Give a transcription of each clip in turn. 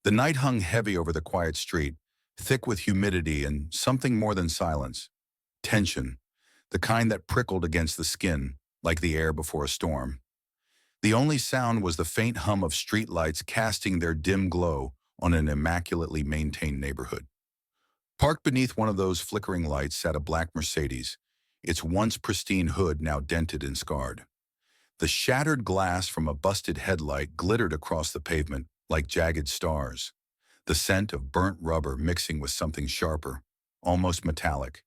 The night hung heavy over the quiet street, thick with humidity and something more than silence. Tension, the kind that prickled against the skin, like the air before a storm. The only sound was the faint hum of street lights casting their dim glow on an immaculately maintained neighborhood. Parked beneath one of those flickering lights sat a black Mercedes, its once pristine hood now dented and scarred. The shattered glass from a busted headlight glittered across the pavement like jagged stars, the scent of burnt rubber mixing with something sharper, almost metallic.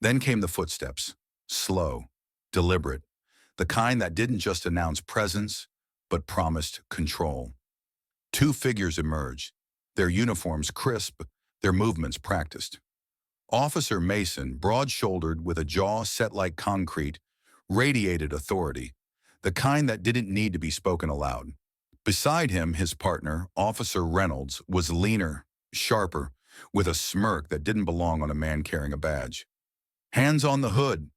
Then came the footsteps, slow, deliberate, the kind that didn't just announce presence, but promised control. Two figures emerged, their uniforms crisp, their movements practiced. Officer Mason, broad-shouldered with a jaw set like concrete, radiated authority, the kind that didn't need to be spoken aloud. Beside him, his partner, Officer Reynolds, was leaner, sharper, with a smirk that didn't belong on a man carrying a badge. Hands on the hood.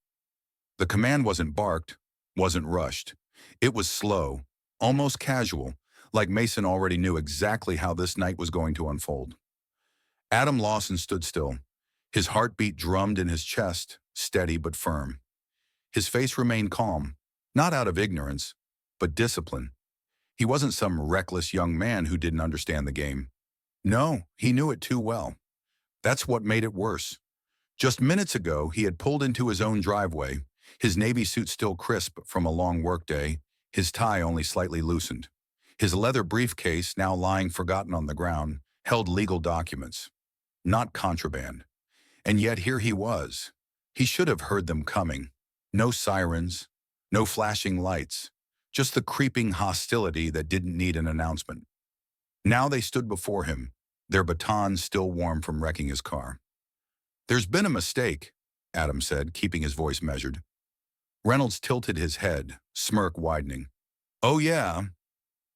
The command wasn't barked, wasn't rushed. It was slow, almost casual, like Mason already knew exactly how this night was going to unfold. Adam Lawson stood still. His heartbeat drummed in his chest, steady but firm. His face remained calm, not out of ignorance, but discipline. He wasn't some reckless young man who didn't understand the game. No, he knew it too well. That's what made it worse. Just minutes ago, he had pulled into his own driveway, his navy suit still crisp from a long workday, his tie only slightly loosened. His leather briefcase, now lying forgotten on the ground, held legal documents, not contraband. And yet here he was. He should have heard them coming. No sirens, no flashing lights, just the creeping hostility that didn't need an announcement. Now they stood before him, their batons still warm from wrecking his car. "There's been a mistake," Adam said, keeping his voice measured. Reynolds tilted his head, smirk widening. "Oh yeah,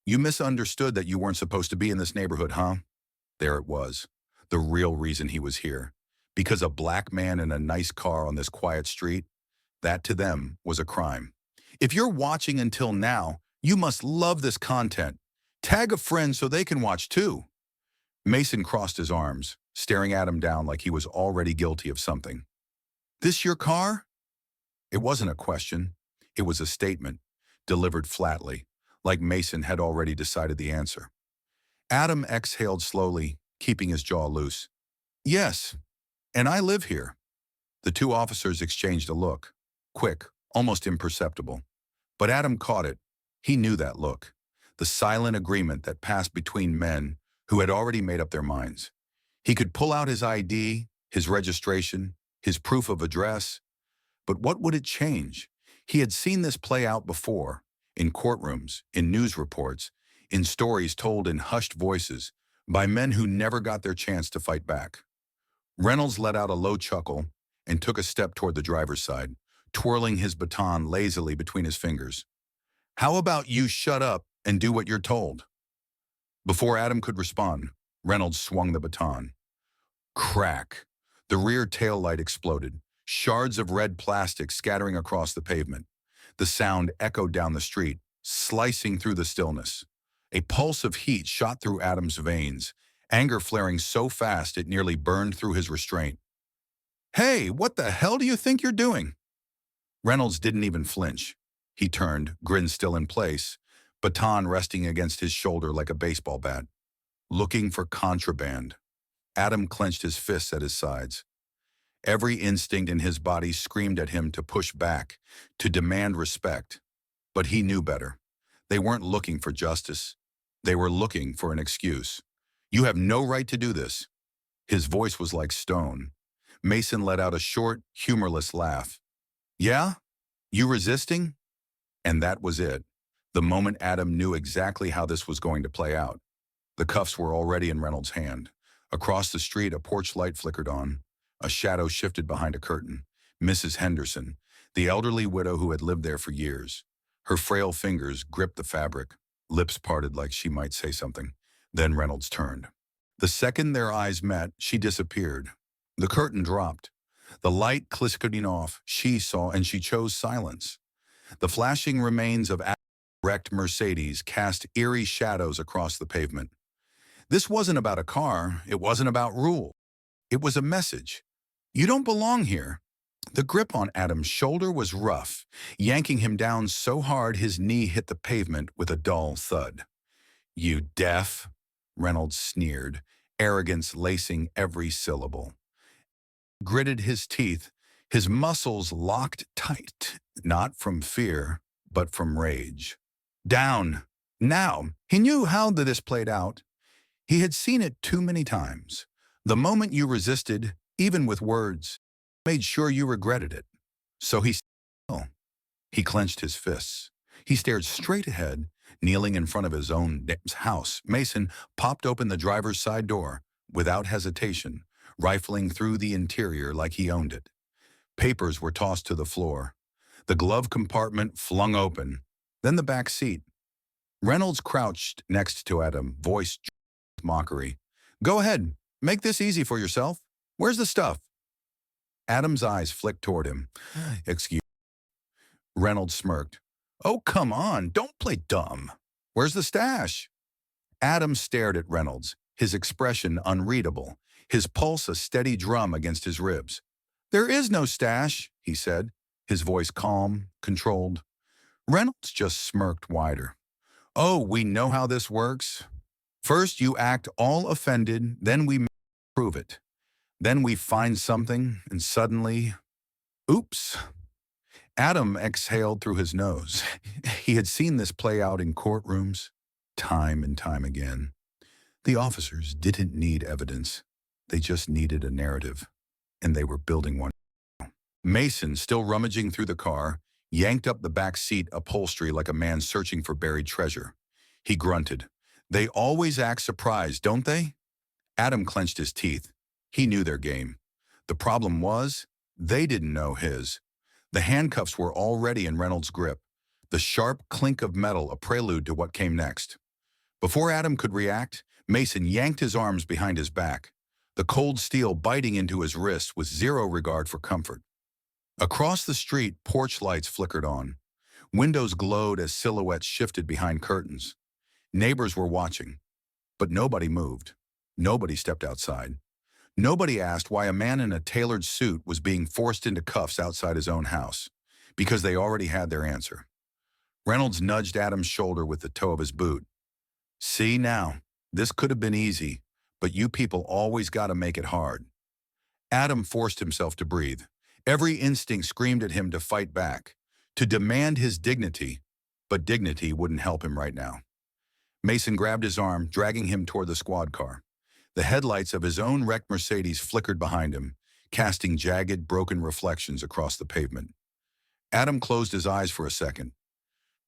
you misunderstood that you weren't supposed to be in this neighborhood, huh?" There it was, the real reason he was here. Because a black man in a nice car on this quiet street, that to them was a crime. "If you're watching until now, you must love this content. Tag a friend so they can watch too." Mason crossed his arms, staring Adam down like he was already guilty of something. "This your car?" It wasn't a question. It was a statement, delivered flatly, like Mason had already decided the answer. Adam exhaled slowly, keeping his jaw loose. "Yes, and I live here." The two officers exchanged a look, quick, almost imperceptible. But Adam caught it. He knew that look, the silent agreement that passed between men who had already made up their minds. He could pull out his ID, his registration, his proof of address, but what would it change? He had seen this play out before, in courtrooms, in news reports, in stories told in hushed voices by men who never got their chance to fight back. Reynolds let out a low chuckle and took a step toward the driver's side, twirling his baton lazily between his fingers. "How about you shut up and do what you're told?" Before Adam could respond, Reynolds swung the baton. Crack! The rear taillight exploded, shards of red plastic scattering across the pavement. The sound echoed down the street, slicing through the stillness. A pulse of heat shot through Adam's veins, anger flaring so fast it nearly burned through his restraint. "Hey, what the hell do you think you're doing?" Reynolds didn't even flinch. He turned, grin still in place, baton resting against his shoulder like a baseball bat. "Looking for contraband." Adam clenched his fists at his sides. Every instinct in his body screamed at him to push back, to demand respect. But he knew better. They weren't looking for justice. They were looking for an excuse. "You have no right to do this." His voice was like stone. Mason let out a short, humorless laugh. "Yeah? You resisting?" And that was it. The moment Adam knew exactly how this was going to play out. The cuffs were already in Reynolds' hand. Across the street, a porch light flickered on. A shadow shifted behind a curtain. Mrs. Henderson, the elderly widow who had lived there for years. Her frail fingers gripped the fabric, lips parted like she might say something. Then Reynolds turned. The second their eyes met, she disappeared. The curtain dropped. The light clicking off, she saw and she chose silence. The flashing remains of Adam's wrecked Mercedes cast eerie shadows across the pavement. This wasn't about a car. It wasn't about rule. It was a message. You don't belong here. The grip on Adam's shoulder was rough, yanking him down so hard his knee hit the pavement with a dull thud. You deaf? Reynolds sneered, arrogance lacing every syllable. Gritted his teeth, his muscles locked tight, not from fear, but from rage. Down! Now! He knew how this played out. He had seen it too many times. The moment you resisted, even with words, made sure you regretted it. So he still. He clenched his fists. He stared straight ahead, kneeling in front of his own house. Mason popped open the driver's side door, without hesitation, rifling through the interior like he owned it. Papers were tossed to the floor. The glove compartment flung open, then the back seat. Reynolds crouched next to Adam, voice with mockery. Go ahead, make this easy for yourself. Where's the stuff? Adam's eyes flicked toward him. Excuse me. Reynolds smirked. Oh, come on, don't play dumb. Where's the stash? Adam stared at Reynolds, his expression unreadable, his pulse a steady drum against his ribs. There is no stash, he said, his voice calm, controlled. Reynolds just smirked wider. Oh, we know how this works. First you act all offended, then we prove it. Then we find something, and suddenly, oops. Adam exhaled through his nose. He had seen this play out in courtrooms, time and time again. The officers didn't need evidence. They just needed a narrative, and they were building one. Mason, still rummaging through the car, yanked up the back seat upholstery like a man searching for buried treasure. He grunted. They always act surprised, don't they? Adam clenched his teeth. He knew their game. The problem was, they didn't know his. The handcuffs were already in Reynolds' grip, the sharp clink of metal a prelude to what came next. Before Adam could react, Mason yanked his arms behind his back, the cold steel biting into his wrist with zero regard for comfort. Across the street, porch lights flickered on. Windows glowed as silhouettes shifted behind curtains. Neighbors were watching, but nobody moved. Nobody stepped outside. Nobody asked why a man in a tailored suit was being forced into cuffs outside his own house, because they already had their answer. Reynolds nudged Adam's shoulder with the toe of his boot. See now, this could have been easy, but you people always got to make it hard. Adam forced himself to breathe. Every instinct screamed at him to fight back, to demand his dignity, but dignity wouldn't help him right now. Mason grabbed his arm, dragging him toward the squad car. The headlights of his own wrecked Mercedes flickered behind him, casting jagged, broken reflections across the pavement. Adam closed his eyes for a second,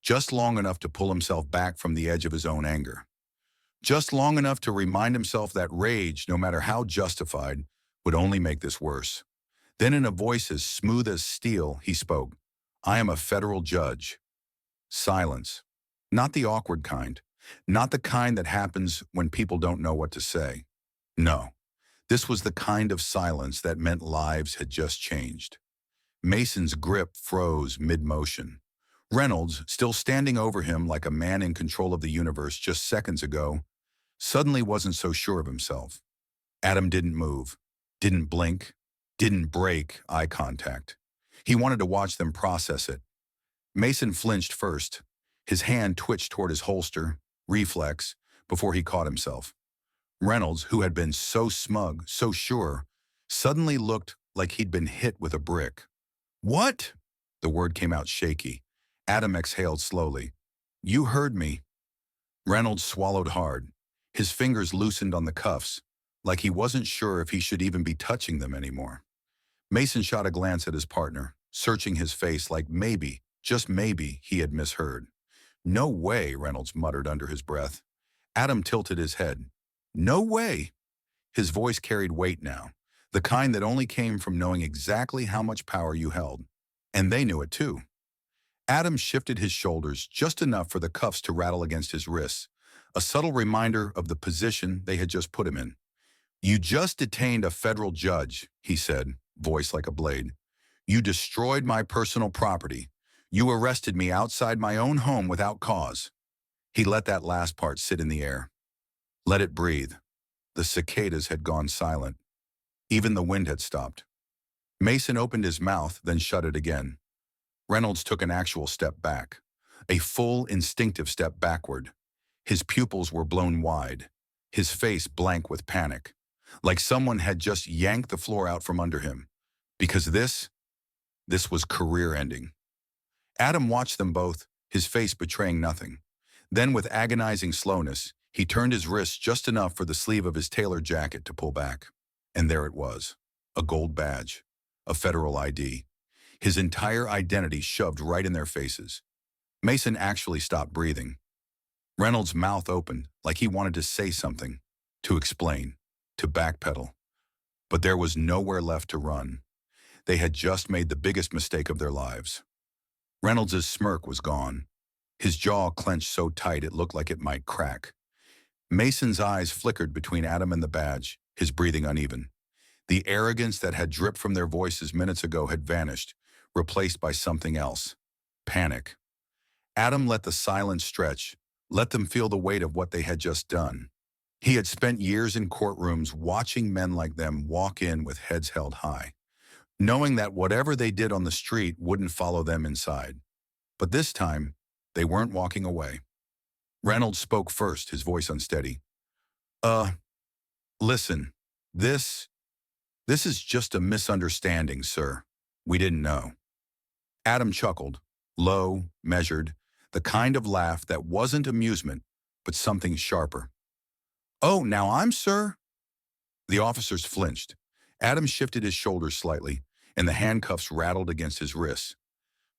just long enough to pull himself back from the edge of his own anger. Just long enough to remind himself that rage, no matter how justified, would only make this worse. Then in a voice as smooth as steel, he spoke. I am a federal judge. Silence. Not the awkward kind. Not the kind that happens when people don't know what to say. No, this was the kind of silence that meant lives had just changed. Mason's grip froze mid-motion. Reynolds, still standing over him like a man in control of the universe just seconds ago, suddenly wasn't so sure of himself. Adam didn't move, didn't blink, didn't break eye contact. He wanted to watch them process it. Mason flinched first. His hand twitched toward his holster, reflex, before he caught himself. Reynolds, who had been so smug, so sure, suddenly looked like he'd been hit with a brick. What? The word came out shaky. Adam exhaled slowly. You heard me. Reynolds swallowed hard. His fingers loosened on the cuffs, like he wasn't sure if he should even be touching them anymore. Mason shot a glance at his partner, searching his face like maybe, just maybe, he had misheard. No way, Reynolds muttered under his breath. Adam tilted his head. No way. His voice carried weight now, the kind that only came from knowing exactly how much power you held. And they knew it too. Adam shifted his shoulders just enough for the cuffs to rattle against his wrists, a subtle reminder of the position they had just put him in. You just detained a federal judge, he said, voice like a blade. You destroyed my personal property. You arrested me outside my own home without cause. He let that last part sit in the air. Let it breathe. The cicadas had gone silent. Even the wind had stopped. Mason opened his mouth, then shut it again. Reynolds took an actual step back. A full, instinctive step backward. His pupils were blown wide. His face blank with panic. Like someone had just yanked the floor out from under him. Because this was career-ending. Adam watched them both, his face betraying nothing. Then, with agonizing slowness, he turned his wrist just enough for the sleeve of his tailored jacket to pull back. And there it was. A gold badge. A federal ID. His entire identity shoved right in their faces. Mason actually stopped breathing. Reynolds' mouth opened, like he wanted to say something, to explain, to backpedal. But there was nowhere left to run. They had just made the biggest mistake of their lives. Reynolds' smirk was gone. His jaw clenched so tight it looked like it might crack. Mason's eyes flickered between Adam and the badge, his breathing uneven. The arrogance that had dripped from their voices minutes ago had vanished, replaced by something else. Panic. Adam let the silence stretch, let them feel the weight of what they had just done. He had spent years in courtrooms watching men like them walk in with heads held high, knowing that whatever they did on the street wouldn't follow them inside. But this time, they weren't walking away. Reynolds spoke first, his voice unsteady. Listen, this is just a misunderstanding, sir. We didn't know. Adam chuckled, low, measured, the kind of laugh that wasn't amusement, but something sharper. Oh, now I'm sir? The officers flinched. Adam shifted his shoulders slightly, and the handcuffs rattled against his wrists.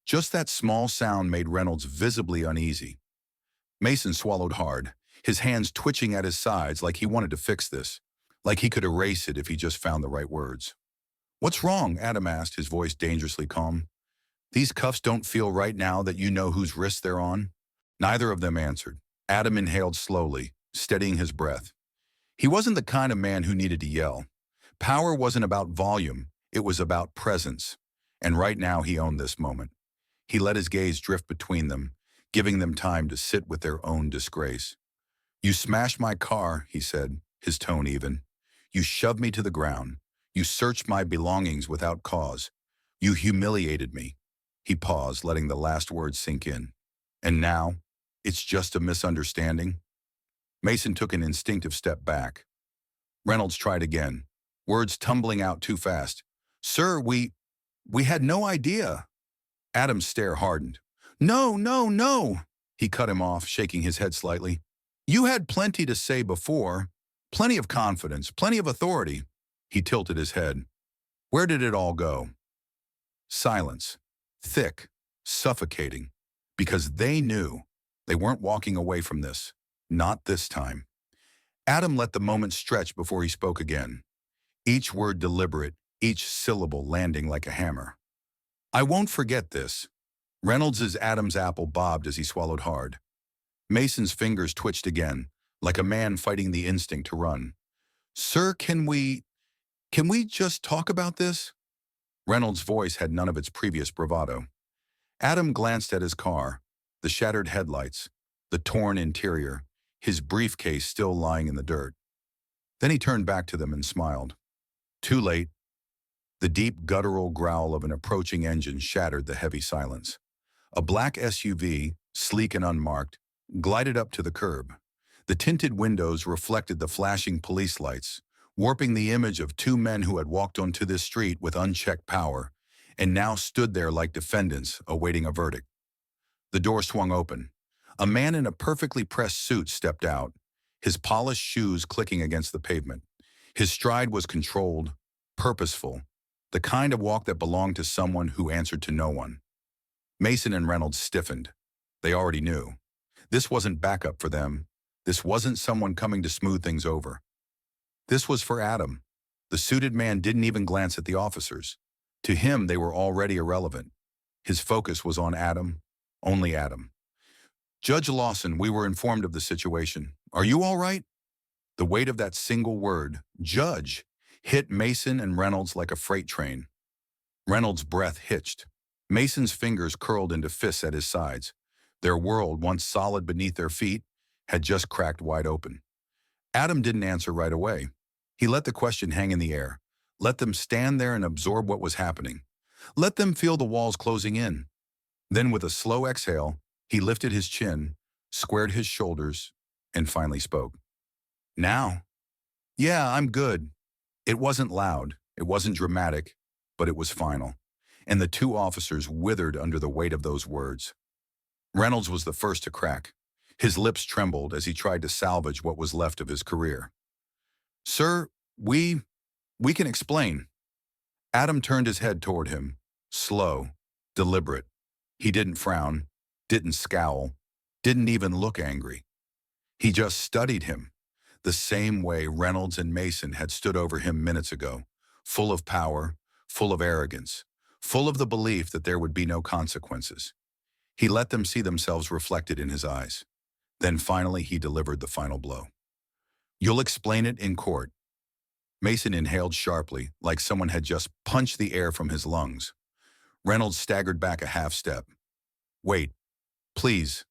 Just that small sound made Reynolds visibly uneasy. Mason swallowed hard, his hands twitching at his sides like he wanted to fix this, like he could erase it if he just found the right words. What's wrong? Adam asked, his voice dangerously calm. These cuffs don't feel right now that you know whose wrists they're on? Neither of them answered. Adam inhaled slowly, steadying his breath. He wasn't the kind of man who needed to yell. Power wasn't about volume, it was about presence. And right now he owned this moment. He let his gaze drift between them, giving them time to sit with their own disgrace. You smashed my car, he said, his tone even. You shoved me to the ground. You searched my belongings without cause. You humiliated me. He paused, letting the last words sink in. And now, it's just a misunderstanding? Mason took an instinctive step back. Reynolds tried again, words tumbling out too fast. Sir, we had no idea. Adam's stare hardened. No, no, no, he cut him off, shaking his head slightly. You had plenty to say before, plenty of confidence, plenty of authority. He tilted his head. Where did it all go? Silence, thick, suffocating, because they knew they weren't walking away from this, not this time. Adam let the moment stretch before he spoke again, each word deliberate, each syllable landing like a hammer. I won't forget this. Reynolds' Adam's apple bobbed as he swallowed hard. Mason's fingers twitched again, like a man fighting the instinct to run. Sir, can we just talk about this? Reynolds' voice had none of its previous bravado. Adam glanced at his car, the shattered headlights, the torn interior, his briefcase still lying in the dirt. Then he turned back to them and smiled. Too late. The deep guttural growl of an approaching engine shattered the heavy silence. A black SUV, sleek and unmarked, glided up to the curb. The tinted windows reflected the flashing police lights, warping the image of two men who had walked onto this street with unchecked power and now stood there like defendants awaiting a verdict. The door swung open. A man in a perfectly pressed suit stepped out, his polished shoes clicking against the pavement. His stride was controlled, purposeful, the kind of walk that belonged to someone who answered to no one. Mason and Reynolds stiffened. They already knew. This wasn't backup for them. This wasn't someone coming to smooth things over. This was for Adam. The suited man didn't even glance at the officers. To him, they were already irrelevant. His focus was on Adam, only Adam. Judge Lawson, we were informed of the situation. Are you all right? The weight of that single word, judge, hit Mason and Reynolds like a freight train. Reynolds' breath hitched. Mason's fingers curled into fists at his sides. Their world, once solid beneath their feet, had just cracked wide open. Adam didn't answer right away. He let the question hang in the air. Let them stand there and absorb what was happening. Let them feel the walls closing in. Then with a slow exhale, he lifted his chin, squared his shoulders, and finally spoke. Now? Yeah, I'm good. It wasn't loud, it wasn't dramatic, but it was final. And the two officers withered under the weight of those words. Reynolds was the first to crack. His lips trembled as he tried to salvage what was left of his career. Sir, we can explain. Adam turned his head toward him, slow, deliberate. He didn't frown, didn't scowl, didn't even look angry. He just studied him, the same way Reynolds and Mason had stood over him minutes ago, full of power, full of arrogance, full of the belief that there would be no consequences. He let them see themselves reflected in his eyes. Then finally he delivered the final blow. You'll explain it in court. Mason inhaled sharply, like someone had just punched the air from his lungs. Reynolds staggered back a half step. Wait, please.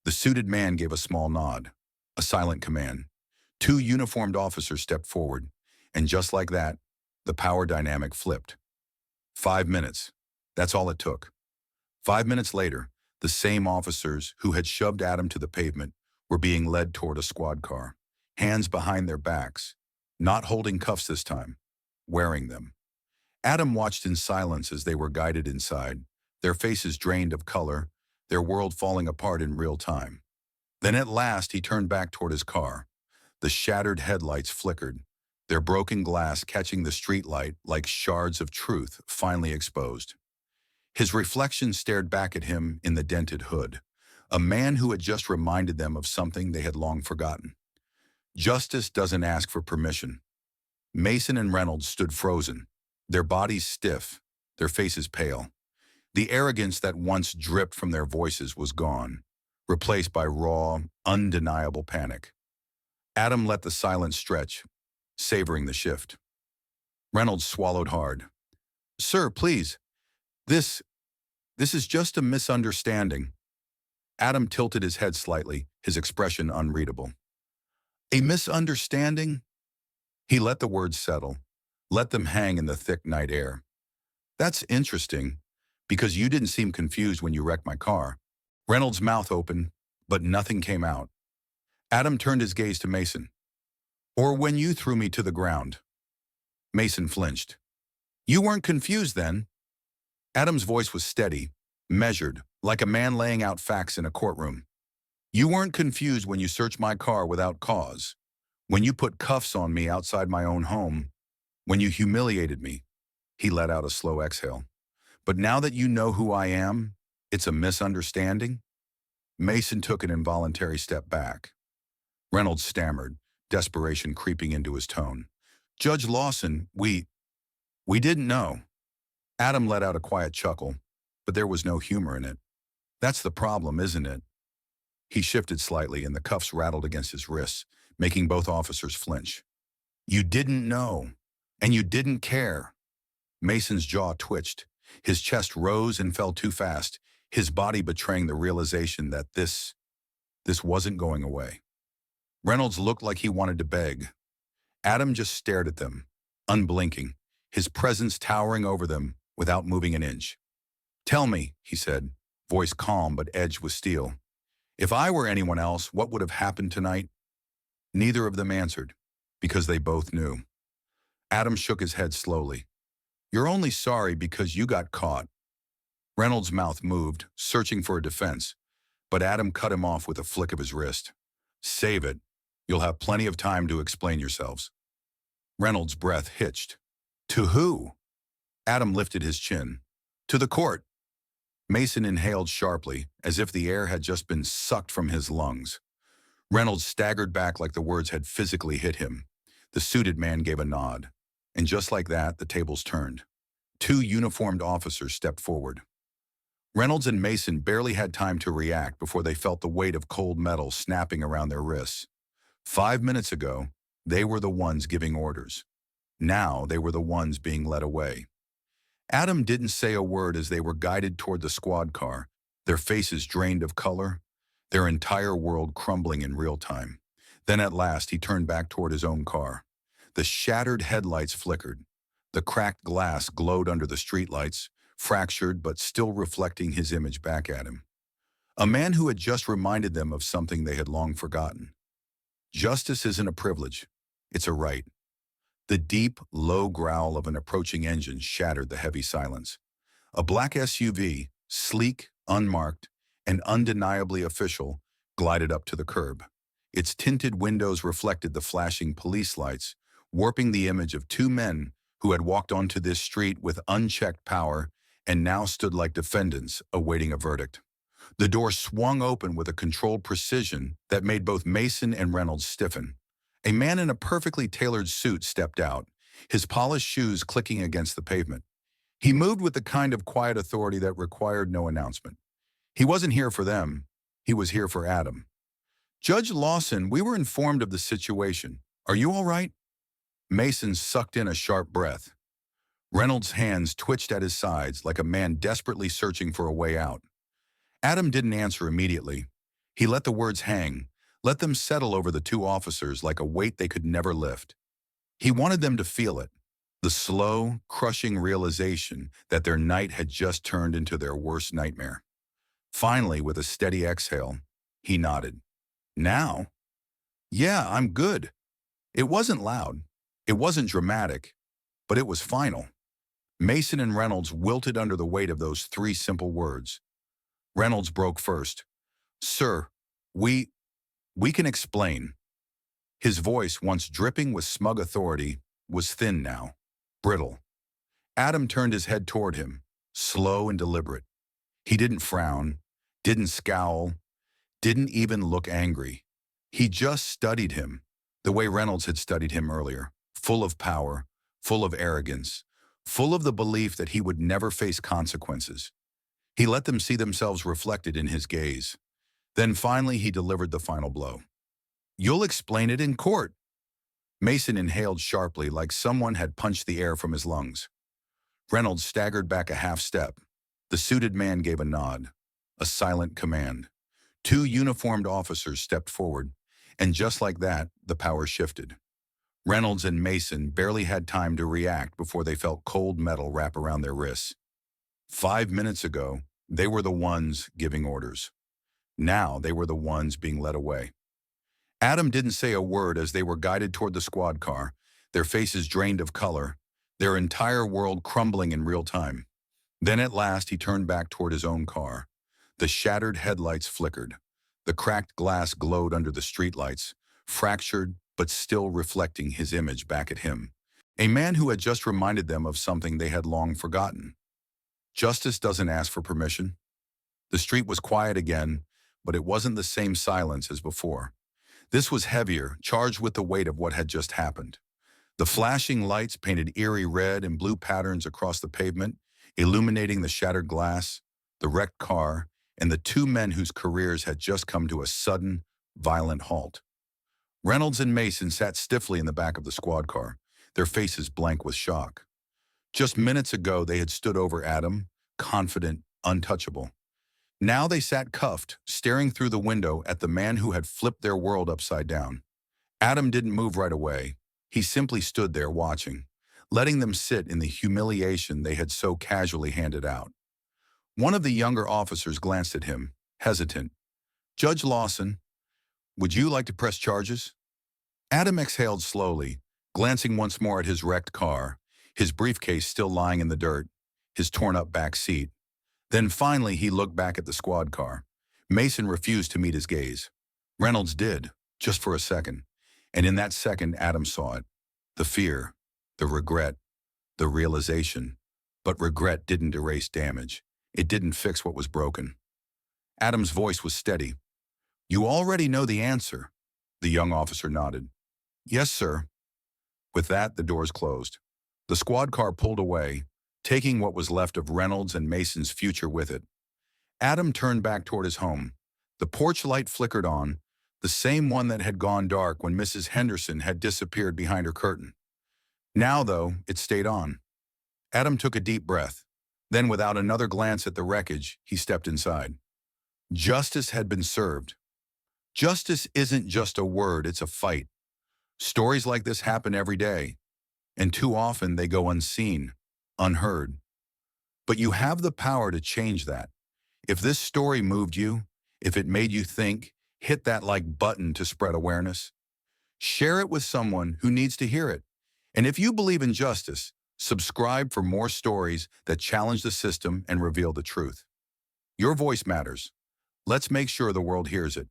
The suited man gave a small nod, a silent command. Two uniformed officers stepped forward, and just like that, the power dynamic flipped. 5 minutes. That's all it took. 5 minutes later, the same officers who had shoved Adam to the pavement were being led toward a squad car, hands behind their backs, not holding cuffs this time, wearing them. Adam watched in silence as they were guided inside, their faces drained of color, their world falling apart in real time. Then at last he turned back toward his car. The shattered headlights flickered, their broken glass catching the streetlight like shards of truth finally exposed. His reflection stared back at him in the dented hood, a man who had just reminded them of something they had long forgotten. Justice doesn't ask for permission. Mason and Reynolds stood frozen, their bodies stiff, their faces pale. The arrogance that once dripped from their voices was gone, replaced by raw, undeniable panic. Adam let the silence stretch, savoring the shift. Reynolds swallowed hard. Sir, please, this is just a misunderstanding. Adam tilted his head slightly, his expression unreadable. A misunderstanding? He let the words settle, let them hang in the thick night air. That's interesting, because you didn't seem confused when you wrecked my car. Reynolds' mouth opened, but nothing came out. Adam turned his gaze to Mason. Or when you threw me to the ground. Mason flinched. You weren't confused then? Adam's voice was steady, measured, like a man laying out facts in a courtroom. You weren't confused when you searched my car without cause, when you put cuffs on me outside my own home, when you humiliated me. He let out a slow exhale. But now that you know who I am, it's a misunderstanding? Mason took an involuntary step back. Reynolds stammered, desperation creeping into his tone. Judge Lawson, we didn't know. Adam let out a quiet chuckle, but there was no humor in it. That's the problem, isn't it? He shifted slightly and the cuffs rattled against his wrists, making both officers flinch. You didn't know, and you didn't care. Mason's jaw twitched. His chest rose and fell too fast, his body betraying the realization that this wasn't going away. Reynolds looked like he wanted to beg. Adam just stared at them, unblinking, his presence towering over them without moving an inch. Tell me, he said, voice calm but edged with steel. If I were anyone else, what would have happened tonight? Neither of them answered, because they both knew. Adam shook his head slowly. You're only sorry because you got caught. Reynolds' mouth moved, searching for a defense, but Adam cut him off with a flick of his wrist. Save it. You'll have plenty of time to explain yourselves. Reynolds' breath hitched. To who? Adam lifted his chin. To the court. Mason inhaled sharply, as if the air had just been sucked from his lungs. Reynolds staggered back like the words had physically hit him. The suited man gave a nod. And just like that, the tables turned. Two uniformed officers stepped forward. Reynolds and Mason barely had time to react before they felt the weight of cold metal snapping around their wrists. 5 minutes ago, they were the ones giving orders. Now they were the ones being led away. Adam didn't say a word as they were guided toward the squad car, their faces drained of color, their entire world crumbling in real time. Then at last he turned back toward his own car. The shattered headlights flickered. The cracked glass glowed under the streetlights, fractured but still reflecting his image back at him. A man who had just reminded them of something they had long forgotten. Justice isn't a privilege. It's a right. The deep, low growl of an approaching engine shattered the heavy silence. A black SUV, sleek, unmarked, and undeniably official, glided up to the curb. Its tinted windows reflected the flashing police lights, warping the image of two men who had walked onto this street with unchecked power and now stood like defendants awaiting a verdict. The door swung open with a controlled precision that made both Mason and Reynolds stiffen. A man in a perfectly tailored suit stepped out, his polished shoes clicking against the pavement. He moved with the kind of quiet authority that required no announcement. He wasn't here for them. He was here for Adam. "Judge Lawson, we were informed of the situation. Are you all right?" Mason sucked in a sharp breath. Reynolds' hands twitched at his sides like a man desperately searching for a way out. Adam didn't answer immediately. He let the words hang, let them settle over the two officers like a weight they could never lift. He wanted them to feel it, the slow, crushing realization that their night had just turned into their worst nightmare. Finally, with a steady exhale, he nodded. "Now? Yeah, I'm good." It wasn't loud. It wasn't dramatic, but it was final. Mason and Reynolds wilted under the weight of those three simple words. Reynolds broke first. "Sir, we can explain." His voice, once dripping with smug authority, was thin now, brittle. Adam turned his head toward him, slow and deliberate. He didn't frown, didn't scowl, didn't even look angry. He just studied him, the way Reynolds had studied him earlier, full of power, full of arrogance, full of the belief that he would never face consequences. He let them see themselves reflected in his gaze. Then finally he delivered the final blow. "You'll explain it in court." Mason inhaled sharply like someone had punched the air from his lungs. Reynolds staggered back a half step. The suited man gave a nod, a silent command. Two uniformed officers stepped forward, and just like that, the power shifted. Reynolds and Mason barely had time to react before they felt cold metal wrap around their wrists. 5 minutes ago, they were the ones giving orders. Now they were the ones being led away. Adam didn't say a word as they were guided toward the squad car, their faces drained of color, their entire world crumbling in real time. Then at last he turned back toward his own car. The shattered headlights flickered. The cracked glass glowed under the streetlights, fractured but still reflecting his image back at him. A man who had just reminded them of something they had long forgotten. Justice doesn't ask for permission. The street was quiet again, but it wasn't the same silence as before. This was heavier, charged with the weight of what had just happened. The flashing lights painted eerie red and blue patterns across the pavement, illuminating the shattered glass, the wrecked car, and the two men whose careers had just come to a sudden, violent halt. Reynolds and Mason sat stiffly in the back of the squad car, their faces blank with shock. Just minutes ago, they had stood over Adam, confident, untouchable. Now they sat cuffed, staring through the window at the man who had flipped their world upside down. Adam didn't move right away. He simply stood there watching, letting them sit in the humiliation they had so casually handed out. One of the younger officers glanced at him, hesitant. "Judge Lawson, would you like to press charges?" Adam exhaled slowly, glancing once more at his wrecked car, his briefcase still lying in the dirt, his torn-up back seat. Then finally he looked back at the squad car. Mason refused to meet his gaze. Reynolds did, just for a second. And in that second, Adam saw it. The fear, the regret, the realization. But regret didn't erase damage. It didn't fix what was broken. Adam's voice was steady. "You already know the answer." The young officer nodded. "Yes, sir." With that, the doors closed. The squad car pulled away, taking what was left of Reynolds and Mason's future with it. Adam turned back toward his home. The porch light flickered on, the same one that had gone dark when Mrs. Henderson had disappeared behind her curtain. Now, though, it stayed on. Adam took a deep breath. Then, without another glance at the wreckage, he stepped inside. Justice had been served. Justice isn't just a word, it's a fight. Stories like this happen every day, and too often they go unseen, unheard. But you have the power to change that. If this story moved you, if it made you think, hit that like button to spread awareness. Share it with someone who needs to hear it. And if you believe in justice, subscribe for more stories that challenge the system and reveal the truth. Your voice matters. Let's make sure the world hears it.